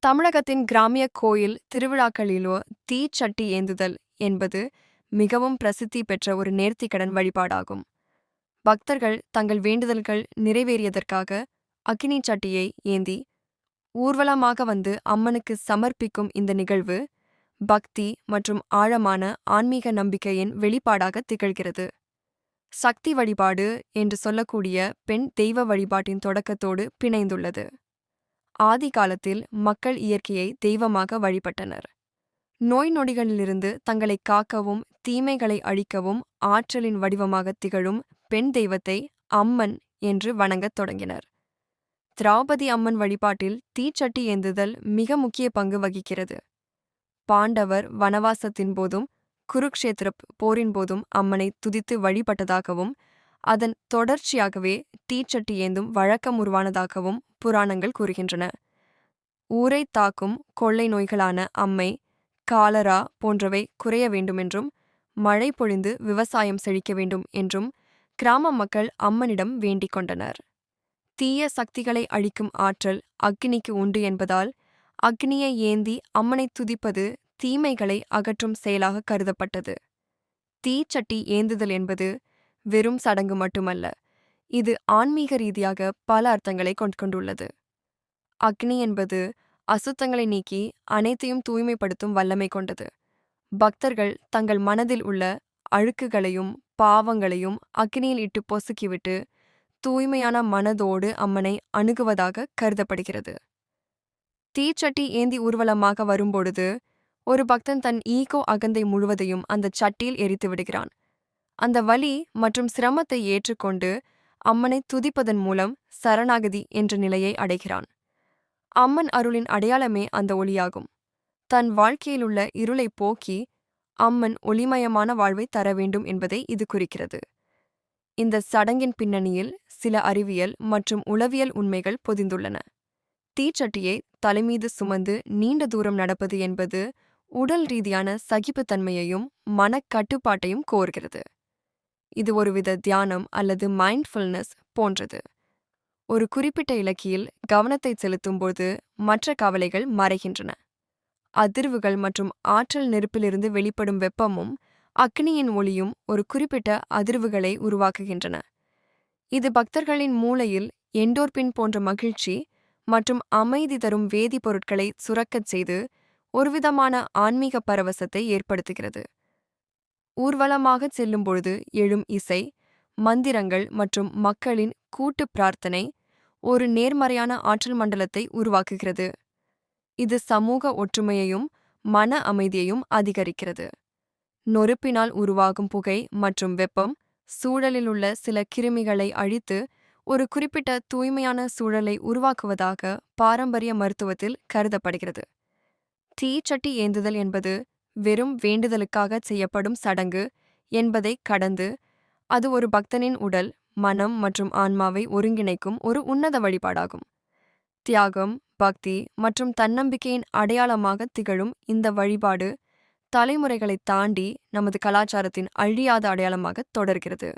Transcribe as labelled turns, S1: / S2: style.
S1: தமிழகத்தின் கிராமிய கோயில் திருவிழாக்களிலோ தீச்சட்டி ஏந்துதல் என்பது மிகவும் பிரசித்தி பெற்ற ஒரு நேர்த்திக்கடன் வழிபாடாகும். பக்தர்கள் தங்கள் வேண்டுதல்கள் நிறைவேறியதற்காக அக்கினி சட்டியை ஏந்தி ஊர்வலமாக வந்து அம்மனுக்கு சமர்ப்பிக்கும் இந்த நிகழ்வு பக்தி மற்றும் ஆழமான ஆன்மீக நம்பிக்கையின் வெளிப்பாடாக திகழ்கிறது. சக்தி வழிபாடு என்று சொல்லக்கூடிய பெண் தெய்வ வழிபாட்டின் தொடக்கத்தோடு பிணைந்துள்ளது. ஆதி காலத்தில் மக்கள் இயற்கையை தெய்வமாக வழிபட்டனர். நோய் நொடிகளிலிருந்து தங்களை காக்கவும் தீமைகளை அழிக்கவும் ஆற்றலின் வடிவமாக திகழும் பெண் தெய்வத்தை அம்மன் என்று வணங்கத் தொடங்கினர். திரௌபதி அம்மன் வழிபாட்டில் தீச்சட்டி ஏந்துதல் மிக முக்கிய பங்கு வகிக்கிறது. பாண்டவர் வனவாசத்தின் போதும் குருக்ஷேத்திர போரின் போதும் அம்மனை துதித்து வழிபட்டதாகவும் அதன் தொடர்ச்சியாகவே தீச்சட்டி ஏந்தும் வழக்கம் உருவானதாகவும் புராணங்கள் கூறுகின்றன. ஊரை தாக்கும் கொள்ளை நோய்களான அம்மை, காலரா போன்றவை குறைய வேண்டுமென்றும் மழை பொழிந்து விவசாயம் செழிக்க வேண்டும் என்றும் கிராம மக்கள் அம்மனிடம் வேண்டிக் கொண்டனர். தீய சக்திகளை அழிக்கும் ஆற்றல் அக்னிக்கு உண்டு என்பதால் அக்னியை ஏந்தி அம்மனை துதிப்பது தீமைகளை அகற்றும் செயலாக கருதப்பட்டது. தீச்சட்டி ஏந்துதல் என்பது வெறும் சடங்கு மட்டுமல்ல, இது ஆன்மீக ரீதியாக பல அர்த்தங்களை கொண்டுள்ளது. அக்னி என்பது அசுத்தங்களை நீக்கி அனைத்தையும் தூய்மைப்படுத்தும் வல்லமை கொண்டது. பக்தர்கள் தங்கள் மனதில் உள்ள அழுக்குகளையும் பாவங்களையும் அக்னியில் இட்டு பொசுக்கிவிட்டு தூய்மையான மனதோடு அம்மனை அணுகுவதாக கருதப்படுகிறது. தீச்சட்டி ஏந்தி ஊர்வலமாக வரும்பொழுது ஒரு பக்தன் தன் ஈகோ அகந்தை முழுவதையும் அந்த சட்டியில் எரித்து விடுகிறான். அந்த வலி மற்றும் சிரமத்தை ஏற்றுக்கொண்டு அம்மனை துதிப்பதன் மூலம் சரணாகதி என்ற நிலையை அடைகிறான். அம்மன் அருளின் அடையாளமே அந்த ஒளியாகும். தன் வாழ்க்கையிலுள்ள இருளை போக்கி அம்மன் ஒளிமயமான வாழ்வை தர வேண்டும் என்பதை இது குறிக்கிறது. இந்த சடங்கின் பின்னணியில் சில அறிவியல் மற்றும் உளவியல் உண்மைகள் பொதிந்துள்ளன. தீச்சட்டியை தலைமீது சுமந்து நீண்ட தூரம் நடப்பது என்பது உடல் ரீதியான சகிப்புத்தன்மையையும் மனக்கட்டுப்பாட்டையும் கோருகிறது. இது ஒருவித தியானம் அல்லது மைண்ட்ஃபுல்னஸ் போன்றது. ஒரு குறிப்பிட்ட இலக்கில் கவனத்தை செலுத்தும்போது மற்ற கவலைகள் மறைகின்றன. அதிர்வுகள் மற்றும் ஆற்றல் நெருப்பிலிருந்து வெளிப்படும் வெப்பமும் அக்னியின் ஒளியும் ஒரு குறிப்பிட்ட அதிர்வுகளை உருவாக்குகின்றன. இது பக்தர்களின் மூளையில் எண்டோர்பின் போன்ற மகிழ்ச்சி மற்றும் அமைதி தரும் வேதிப்பொருட்களை சுரக்கச் செய்து ஒருவிதமான ஆன்மீக பரவசத்தை ஏற்படுத்துகிறது. ஊர்வலமாக செல்லும்பொழுது எழும் இசை, மந்திரங்கள் மற்றும் மக்களின் கூட்டு பிரார்த்தனை ஒரு நேர்மறையான ஆற்றல் மண்டலத்தை உருவாக்குகிறது. இது சமூக ஒற்றுமையையும் மன அமைதியையும் அதிகரிக்கிறது. நொறுப்பினால் உருவாகும் புகை மற்றும் வெப்பம் சூழலில் உள்ள சில கிருமிகளை அழித்து ஒரு குறிப்பிட்ட தூய்மையான சூழலை உருவாக்குவதாக பாரம்பரிய மருத்துவத்தில் கருதப்படுகிறது. தீச்சட்டி ஏந்துதல் என்பது வெறும் வேண்டுதலுக்காக செய்யப்படும் சடங்கு என்பதை கடந்து அது ஒரு பக்தனின் உடல், மனம் மற்றும் ஆன்மாவை ஒருங்கிணைக்கும் ஒரு உன்னத வழிபாடாகும். தியாகம், பக்தி மற்றும் தன்னம்பிக்கையின் அடையாளமாக திகழும் இந்த வழிபாடு தலைமுறைகளை தாண்டி நமது கலாச்சாரத்தின் அழியாத அடையாளமாக தொடர்கிறது.